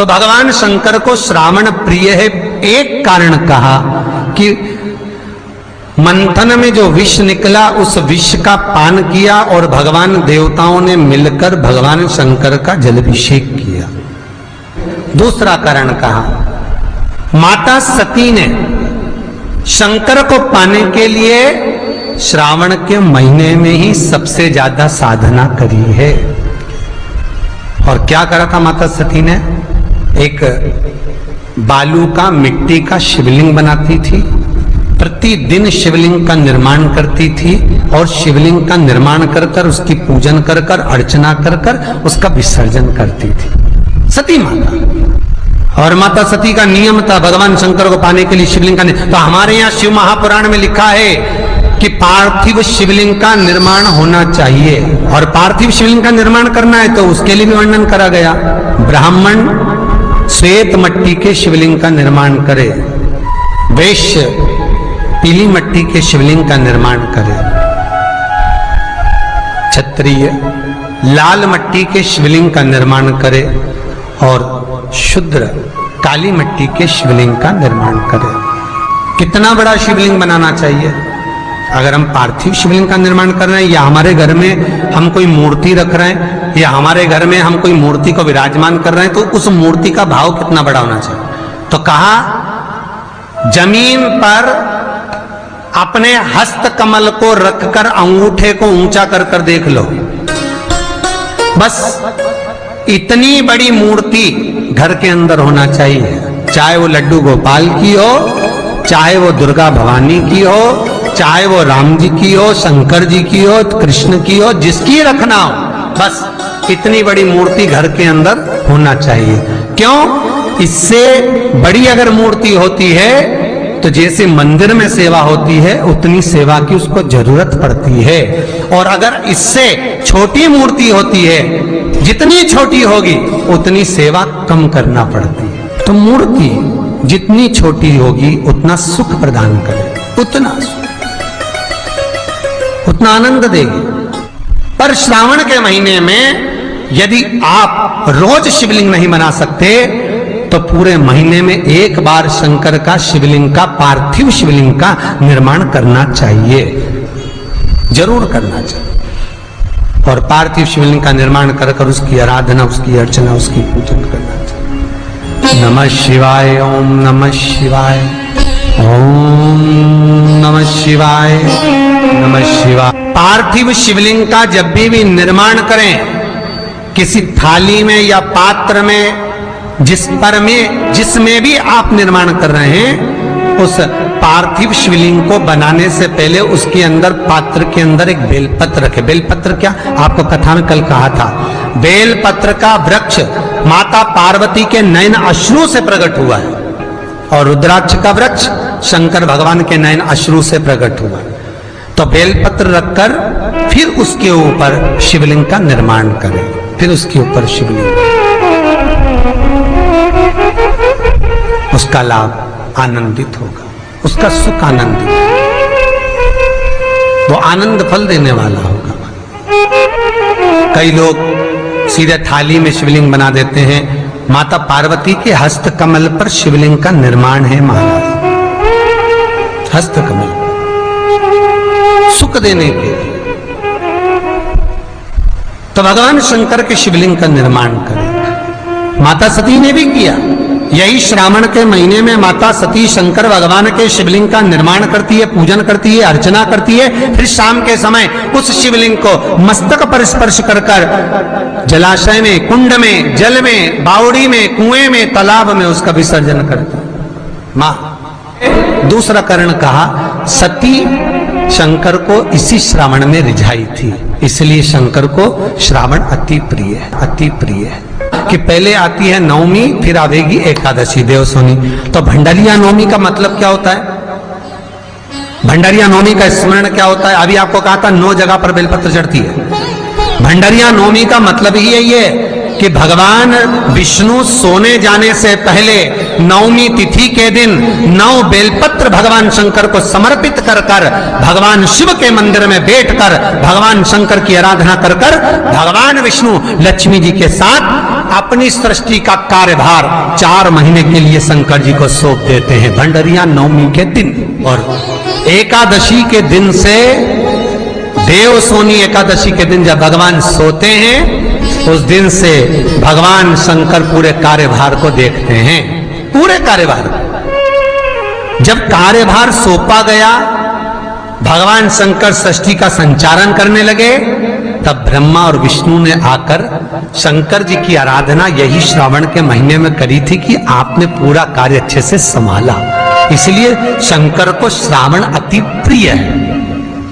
तो भगवान शंकर को श्रावण प्रिय है। एक कारण कहा कि मंथन में जो विष निकला उस विष का पान किया और भगवान देवताओं ने मिलकर भगवान शंकर का जलाभिषेक किया। दूसरा कारण कहा, माता सती ने शंकर को पाने के लिए श्रावण के महीने में ही सबसे ज्यादा साधना करी है। और क्या करा था माता सती ने? एक बालू का, मिट्टी का शिवलिंग बनाती थी, प्रतिदिन शिवलिंग का निर्माण करती थी और शिवलिंग का निर्माण कर कर उसकी पूजन कर कर अर्चना कर कर उसका विसर्जन करती थी सती माता। और माता सती का नियम था भगवान शंकर को पाने के लिए शिवलिंग का। तो हमारे यहाँ शिव महापुराण में लिखा है कि पार्थिव शिवलिंग का निर्माण होना चाहिए, और पार्थिव शिवलिंग का निर्माण करना है तो उसके लिए भी वर्णन करा गया। ब्राह्मण श्वेत मट्टी के शिवलिंग का निर्माण करे, वैश्य पीली मट्टी के शिवलिंग का निर्माण करे, क्षत्रिय लाल मट्टी के शिवलिंग का निर्माण करे और शूद्र काली मट्टी के शिवलिंग का निर्माण करे। कितना बड़ा शिवलिंग बनाना चाहिए? अगर हम पार्थिव शिवलिंग का निर्माण कर रहे हैं या हमारे घर में हम कोई मूर्ति रख रहे हैं या हमारे घर में हम कोई मूर्ति को विराजमान कर रहे हैं तो उस मूर्ति का भाव कितना बड़ा होना चाहिए? तो कहा, जमीन पर अपने हस्त कमल को रखकर अंगूठे को ऊंचा कर कर देख लो, बस इतनी बड़ी मूर्ति घर के अंदर होना चाहिए। चाहे वो लड्डू गोपाल की हो, चाहे वो दुर्गा भवानी की हो, चाहे वो राम जी की हो, शंकर जी की हो, कृष्ण की हो, जिसकी रखना हो, बस इतनी बड़ी मूर्ति घर के अंदर होना चाहिए। क्यों? इससे बड़ी अगर मूर्ति होती है तो जैसे मंदिर में सेवा होती है उतनी सेवा की उसको जरूरत पड़ती है, और अगर इससे छोटी मूर्ति होती है, जितनी छोटी होगी उतनी सेवा कम करना पड़ती है। तो मूर्ति जितनी छोटी होगी उतना सुख प्रदान करे, उतना आनंद देगी। पर श्रावण के महीने में यदि आप रोज शिवलिंग नहीं बना सकते तो पूरे महीने में एक बार शंकर का शिवलिंग का, पार्थिव शिवलिंग का निर्माण करना चाहिए, जरूर करना चाहिए। और पार्थिव शिवलिंग का निर्माण कर कर उसकी आराधना, उसकी अर्चना, उसकी पूजन करना चाहिए। नमः शिवाय, ओम नमः शिवाय, ओम नमः शिवाय, नमः शिवाय। पार्थिव शिवलिंग का जब भी निर्माण करें, किसी थाली में या पात्र में, जिसमें भी आप निर्माण कर रहे हैं, उस पार्थिव शिवलिंग को बनाने से पहले उसके अंदर, पात्र के अंदर एक बेलपत्र रखे। बेलपत्र क्या? आपको कथा में कल कहा था, बेलपत्र का वृक्ष माता पार्वती के नयन अश्रु से प्रकट हुआ है, और रुद्राक्ष का वृक्ष शंकर भगवान के नयन अश्रु से प्रकट हुआ। तो बेलपत्र रखकर फिर उसके ऊपर शिवलिंग का निर्माण करें, फिर उसके ऊपर शिवलिंग, उसका लाभ आनंदित होगा, उसका सुख आनंदित, वो आनंद फल देने वाला होगा। कई लोग सीधे थाली में शिवलिंग बना देते हैं। माता पार्वती के हस्त कमल पर शिवलिंग का निर्माण है महाराज, हस्त कमल सुख देने के लिए। तो भगवान शंकर के शिवलिंग का निर्माण करें। माता सती ने भी किया। यही श्रावण के महीने में माता सती शंकर भगवान के शिवलिंग का निर्माण करती है, पूजन करती है, अर्चना करती है। फिर शाम के समय उस शिवलिंग को मस्तक पर स्पर्श कर कर जलाशय में, कुंड में, जल में, बावड़ी में, कुएं में, तालाब में उसका विसर्जन करती है मां। दूसरा कारण कहा, सती शंकर को इसी श्रावण में रिझाई थी, इसलिए शंकर को श्रावण अति प्रिय है, अति प्रिय है। कि पहले आती है नवमी, फिर आवेगी एकादशी, देवसोनी। तो भंडारिया नवमी का मतलब क्या होता है? भंडारिया नवमी का स्मरण क्या होता है? अभी आपको कहा था 9 जगह पर बेलपत्र चढ़ती है। भंडारिया नवमी का मतलब ही यही है कि भगवान विष्णु सोने जाने से पहले नवमी तिथि के दिन 9 बेलपत्र भगवान शंकर को समर्पित कर कर भगवान शिव के मंदिर में बैठकर भगवान शंकर की आराधना कर कर भगवान विष्णु लक्ष्मी जी के साथ अपनी सृष्टि का कार्यभार 4 महीने के लिए शंकर जी को सौंप देते हैं भंडरिया नवमी के दिन। और एकादशी के दिन से, देव सोनी एकादशी के दिन जब भगवान सोते हैं, उस दिन से भगवान शंकर पूरे कार्यभार को देखते हैं, पूरे कार्यभार। जब कार्यभार सौंपा गया, भगवान शंकर सृष्टि का संचालन करने लगे, तब ब्रह्मा और विष्णु ने आकर शंकर जी की आराधना यही श्रावण के महीने में करी थी कि आपने पूरा कार्य अच्छे से संभाला, इसलिए शंकर को श्रावण अति प्रिय है।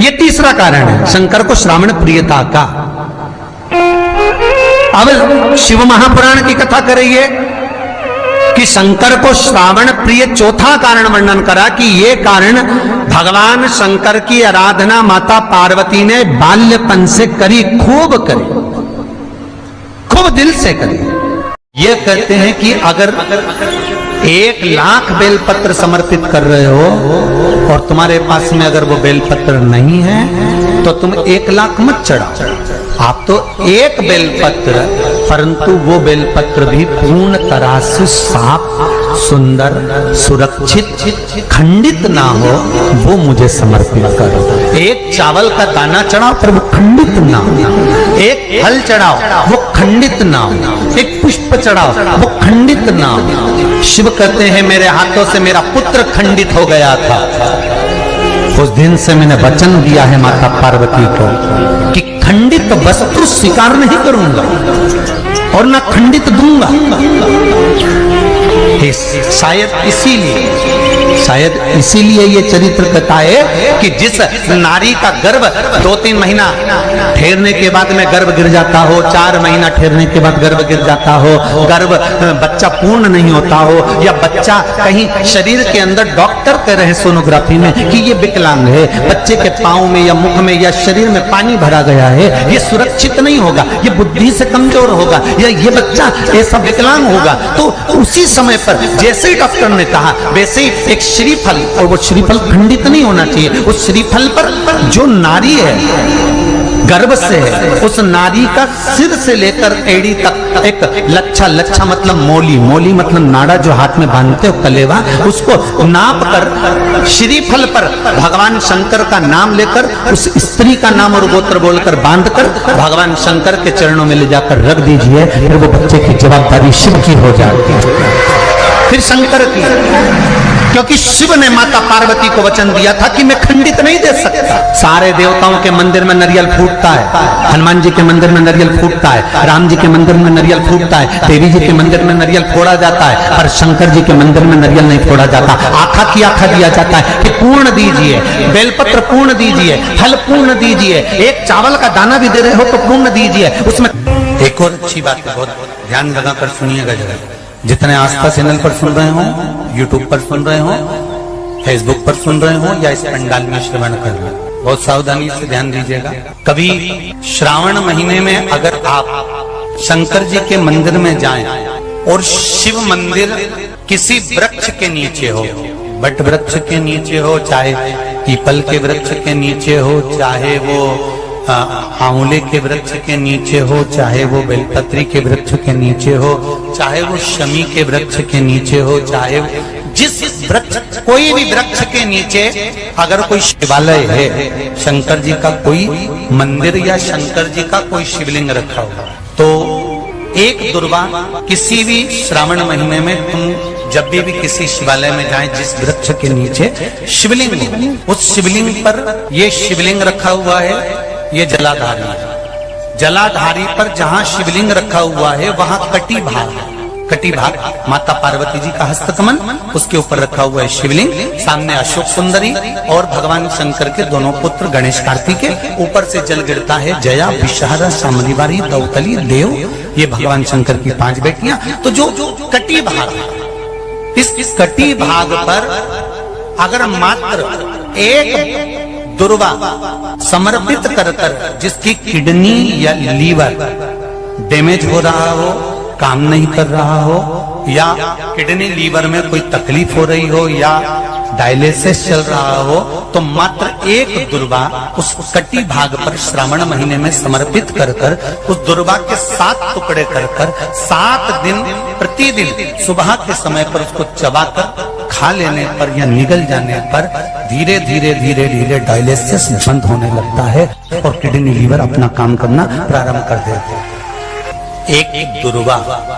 ये तीसरा कारण है शंकर को श्रावण प्रियता का। अब शिव महापुराण की कथा करिए कि शंकर को श्रावण प्रिय चौथा कारण वर्णन करा कि ये कारण भगवान शंकर की आराधना माता पार्वती ने बाल्यपन से करी, खूब करी, खूब दिल से करी। ये कहते हैं कि अगर 1,00,000 बेलपत्र समर्पित कर रहे हो और तुम्हारे पास में अगर वो बेलपत्र नहीं है तो तुम 1,00,000 मत चढ़ाओ, आप तो एक बेलपत्र, परंतु वो बेलपत्र भी पूर्ण तरह से साफ, सुंदर, सुरक्षित, खंडित ना हो, वो मुझे समर्पित करो। एक चावल का दाना चढ़ाओ पर वो खंडित ना हो, एक फल चढ़ाओ वो खंडित ना हो, एक पुष्प चढ़ाओ वो खंडित ना हो। शिव कहते हैं मेरे हाथों से मेरा पुत्र खंडित हो गया था, उस दिन से मैंने वचन दिया है माता पार्वती को कि खंडित वस्तु स्वीकार नहीं करूंगा और ना खंडित दूंगा। शायद इसीलिए ये चरित्र कथा है कि जिस नारी का गर्भ 2-3 महीना ठहरने के बाद में गर्भ गिर जाता हो, 4 महीना ठहरने के बाद गर्भ गिर जाता हो, गर्भ बच्चा पूर्ण नहीं होता हो, या बच्चा कहीं शरीर के अंदर डॉक्टर कह रहे सोनोग्राफी में कि ये विकलांग है, बच्चे के पांव में या मुख में या शरीर में पानी भरा गया है, ये सुरक्षित नहीं होगा, ये बुद्धि से कमजोर होगा, या ये बच्चा ऐसा विकलांग होगा, तो उसी समय पर जैसे ही डॉक्टर ने कहा वैसे ही एक श्रीफल, और वो श्रीफल खंडित नहीं होना चाहिए, उस श्रीफल पर जो नारी है गर्भ से है, उस नारी का सिर से लेकर एड़ी तक एक लच्छा मतलब मोली मतलब नाड़ा जो हाथ में बांधते हो कलेवा, उसको नाप कर श्रीफल पर भगवान शंकर का नाम लेकर उस स्त्री का नाम और गोत्र बोलकर बांधकर भगवान शंकर के चरणों में ले जाकर रख दीजिए, फिर वो बच्चे की जवाबदारी शिव की हो जाती है, फिर शंकर की, क्योंकि शिव ने माता पार्वती को वचन दिया था कि मैं खंडित नहीं दे सकता। सारे देवताओं के मंदिर में नारियल फूटता है, हनुमान जी के मंदिर में नारियल फूटता है, राम जी के मंदिर में नारियल फूटता है, देवी जी के मंदिर में नारियल फोड़ा जाता है, पर शंकर जी के मंदिर में नारियल नहीं फोड़ा जाता। आखा की आखा दिया जाता है कि पूर्ण दीजिए, बेलपत्र पूर्ण दीजिए, फल पूर्ण दीजिए, एक चावल का दाना भी दे रहे हो तो पूर्ण दीजिए। उसमें एक और अच्छी बात है, बहुत ध्यान लगाकर सुनिएगा जरा, जितने आस्था चैनल पर सुन रहे हो, यूट्यूब पर सुन रहे हो, फेसबुक पर सुन रहे हो, या इस पंडाल में श्रवण कर रहे हो, बहुत सावधानी से ध्यान दीजिएगा। कभी श्रावण महीने में अगर आप शंकर जी के मंदिर में जाएं और शिव मंदिर किसी वृक्ष के नीचे हो, बट वृक्ष के नीचे हो, चाहे पीपल के वृक्ष के नीचे हो, चाहे वो आंवले के वृक्ष के नीचे हो, चाहे वो बेलपत्री के वृक्ष के नीचे हो, चाहे वो शमी के वृक्ष के नीचे हो, चाहे जिस वृक्ष, कोई भी वृक्ष के नीचे अगर कोई शिवालय है, शंकर जी का कोई मंदिर या शंकर जी का कोई शिवलिंग रखा हुआ, तो एक दुर्वा किसी भी श्रावण महीने में तुम जब भी किसी शिवालय में जाएं, जिस वृक्ष के नीचे शिवलिंग हो, उस शिवलिंग पर ये शिवलिंग रखा हुआ है, ये जलाधारी है। जलाधारी पर जहां शिवलिंग रखा हुआ है वहां कटी भाग माता पार्वती जी का हस्तकमल, उसके ऊपर रखा हुआ है शिवलिंग, सामने अशोक सुंदरी और भगवान शंकर के दोनों पुत्र गणेश कार्तिकेय, ऊपर से जल गिरता है जया, विषहारा, शामलीवारी, दौतली, देव, ये भगवान शंकर की 5 बेटियां। तो जो कटी भाग, इस कटी भाग पर अगर मात्र एक दुर्वा समर्पित कर जिसकी किडनी या लीवर डैमेज हो रहा हो, काम नहीं कर रहा हो, या किडनी लीवर में कोई तकलीफ हो रही हो, या डायलिसिस चल रहा हो तो मात्र एक दुर्वा उस कटी भाग पर श्रावण महीने में समर्पित कर कर उस दुर्वा के 7 टुकड़े कर कर 7 दिन प्रतिदिन सुबह के समय पर उसको चबाकर खा लेने पर या निगल जाने पर धीरे धीरे धीरे धीरे डायलिसिस बंद होने लगता है और किडनी लीवर अपना काम करना प्रारंभ कर देते हैं। एक दुर्वा,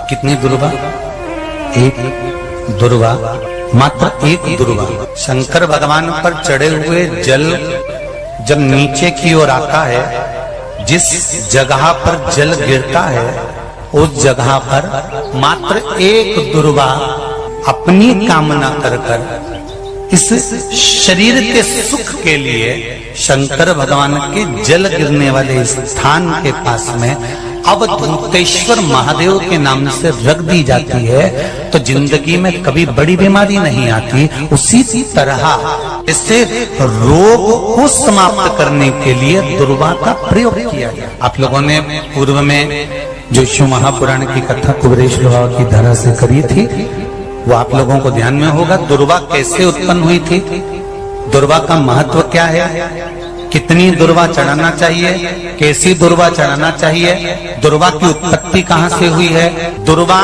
कितनी दुर्वा? एक दुर्वा, मात्र एक दुर्वा। शंकर भगवान पर चढ़े हुए जल जब नीचे की ओर आता है, जिस जगह पर जल गिरता है उस जगह पर मात्र एक दुर्वा अपनी कामना कर कर इस शरीर के सुख के लिए शंकर भगवान के जल गिरने वाले स्थान के पास में अवधूतेश्वर महादेव के नाम से रख दी जाती है तो जिंदगी में कभी बड़ी बीमारी नहीं आती। उसी तरह इससे रोग को समाप्त करने के लिए दुर्वा का प्रयोग किया गया। आप लोगों ने पूर्व में जो शिव महापुराण की कथा कुबेरेश्वर बाबा की धारा से करी थी वो आप लोगों को ध्यान में होगा। दुर्वा कैसे उत्पन्न हुई थी, दुर्वा का महत्व क्या है, कितनी दुर्वा चढ़ाना चाहिए, कैसी दुर्वा चढ़ाना चाहिए, दुर्वा की उत्पत्ति कहां से हुई है, दुर्वा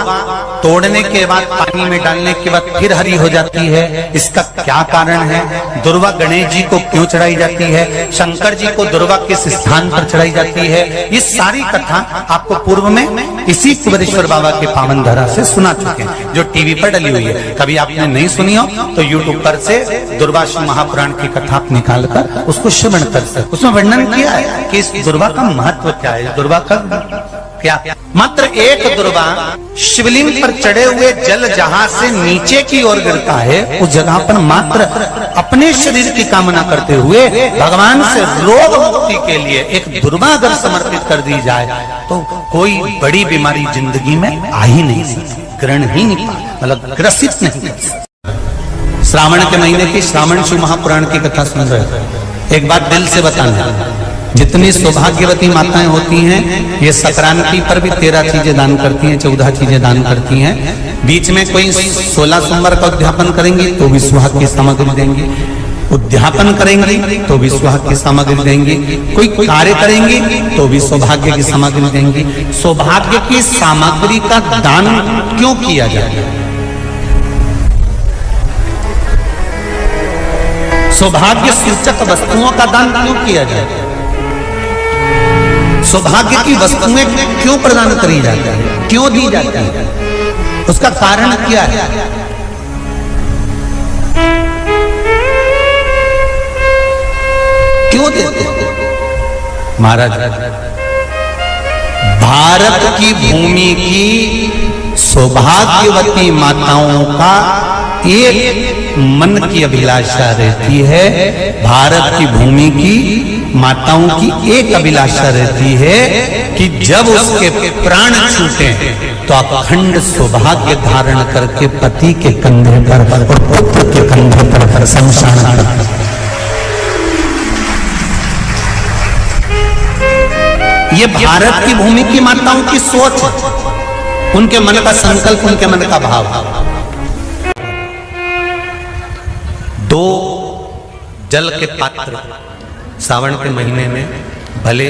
तोड़ने के बाद पानी में डालने के बाद फिर हरी हो जाती है, इसका क्या कारण है, दुर्वा गणेश जी को क्यों चढ़ाई जाती है, शंकर जी को दुर्वा किस स्थान पर चढ़ाई जाती है, ये सारी कथा आपको पूर्व में इसी कुबेरेश्वर बाबा के पावन धारा से सुना चुके हैं जो टीवी पर डली हुई है। कभी आपने नहीं सुनी हो तो यूट्यूब पर से दुर्वा शिव महापुराण की कथा आप निकाल कर उसको श्रवण कर सकते। उसमें वर्णन किया है कि इस दुर्वा का महत्व क्या है, दुर्वा का क्या। मात्र एक दुर्वा शिवलिंग पर चढ़े हुए जल जहां से नीचे की ओर गिरता है उस जगह पर मात्र अपने शरीर की कामना करते हुए भगवान से रोग मुक्ति के लिए एक दुर्वा अगर समर्पित कर दी जाए तो कोई बड़ी बीमारी जिंदगी में आ ही नहीं सकती, ग्रहण ही नहीं, मतलब ग्रसित नहीं कर सकती। श्रावण के महीने की श्रावण शिव महापुराण की कथा सुन रहे हैं, एक बात दिल से बताना, जितनी सौभाग्यवती माताएं होती हैं ये संक्रांति पर भी 13 चीजें दान करती हैं, 14 चीजें दान करती हैं। बीच में कोई 16 सोमवार का उद्यापन करेंगी तो भी सुहाग की सामग्री देंगी, उद्यापन करेंगी तो भी सुहाग की सामग्री देंगी, कोई कार्य करेंगी तो भी सौभाग्य की सामग्री देंगी। सौभाग्य की सामग्री का दान क्यों किया जाए, सौभाग्य सूचक वस्तुओं का दान क्यों किया जाए, सौभाग्य की वस्तुएं क्यों प्रदान करी जाती है, क्यों दी जाती है, उसका कारण क्या है। क्यों देते महाराज? भारत की भूमि की सौभाग्यवती माताओं का एक मन की अभिलाषा रहती है, भारत की भूमि की माताओं की एक अभिलाषा रहती है कि जब उसके प्राण छूटे तो अखंड सौभाग्य धारण करके पति के कंधे पर और पुत्र के कंधे पर शमशान। ये भारत की भूमि की माताओं की सोच, उनके मन का संकल्प, उनके मन का भाव। 2 जल के पात्र सावन के महीने में, भले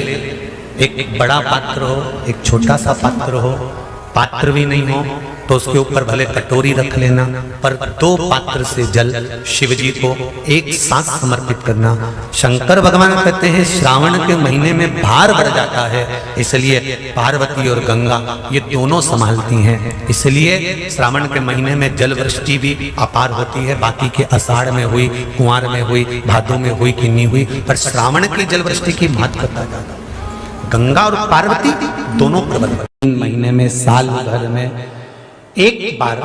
एक बड़ा पात्र हो एक छोटा सा पात्र हो, पात्र भी नहीं हो तो उसके ऊपर भले कटोरी रख लेना, पर 2 पात्र से जल शिव जी को एक साथ समर्पित करना। शंकर भगवान कहते हैं श्रावण के महीने में भार बढ़ जाता है, इसलिए पार्वती और गंगा ये दोनों संभालती हैं, इसलिए श्रावण के महीने में जल वृष्टि भी अपार होती है। बाकी के आषाढ़ में हुई, कुंवार में हुई, भादों में हुई कि नहीं हुई, पर श्रावण की जल वृष्टि की महत्वता गंगा और पार्वती दोनों प्रबल। 3 महीने में साल भर में एक बार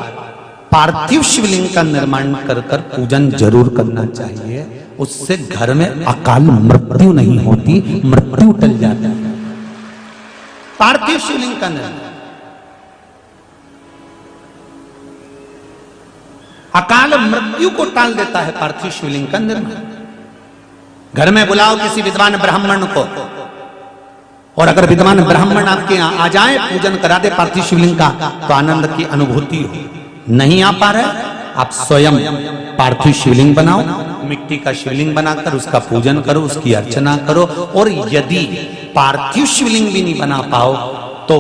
पार्थिव शिवलिंग का निर्माण कर कर पूजन जरूर करना चाहिए, उससे घर में अकाल मृत्यु नहीं होती, मृत्यु टल जाता है। पार्थिव शिवलिंग का निर्माण अकाल मृत्यु को टाल देता है। पार्थिव शिवलिंग का निर्माण घर में बुलाओ किसी विद्वान ब्राह्मण को, और अगर विद्वान ब्राह्मण आपके यहाँ आ जाए, पूजन करा दे पार्थिव शिवलिंग का, तो आनंद की अनुभूति हो। नहीं आ पा रहे, आप स्वयं पार्थिव शिवलिंग बनाओ, मिट्टी का शिवलिंग बनाकर उसका पूजन करो, उसकी अर्चना करो। और यदि पार्थिव शिवलिंग भी नहीं बना पाओ तो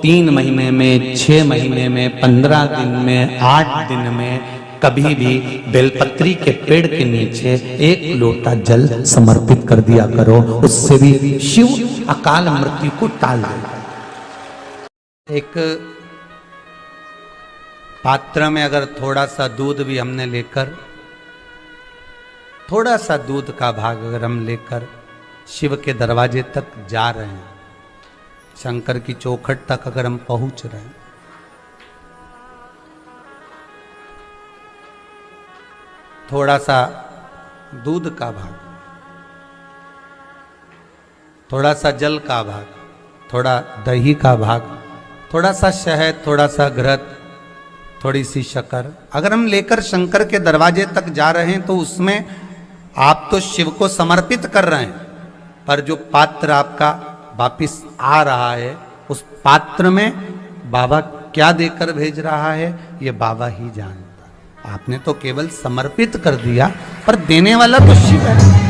3 महीने में, 6 महीने में, 15 दिन में, 8 दिन में कभी भी बेलपत्री के पेड़ के नीचे 1 लोटा जल समर्पित कर दिया करो। उससे भी शिव अकाल मृत्यु को टाल देगा। एक पात्र में अगर थोड़ा सा दूध भी हमने लेकर, थोड़ा सा दूध का भाग अगर हम लेकर शिव के दरवाजे तक जा रहे हैं, शंकर की चौखट तक अगर हम पहुंच रहे हैं, थोड़ा सा दूध का भाग, थोड़ा सा जल का भाग, थोड़ा दही का भाग, थोड़ा सा शहद, थोड़ा सा घृत, थोड़ी सी शक्कर अगर हम लेकर शंकर के दरवाजे तक जा रहे हैं तो उसमें आप तो शिव को समर्पित कर रहे हैं, पर जो पात्र आपका वापिस आ रहा है उस पात्र में बाबा क्या देकर भेज रहा है ये बाबा ही जानता। आपने तो केवल समर्पित कर दिया, पर देने वाला तो शिव है।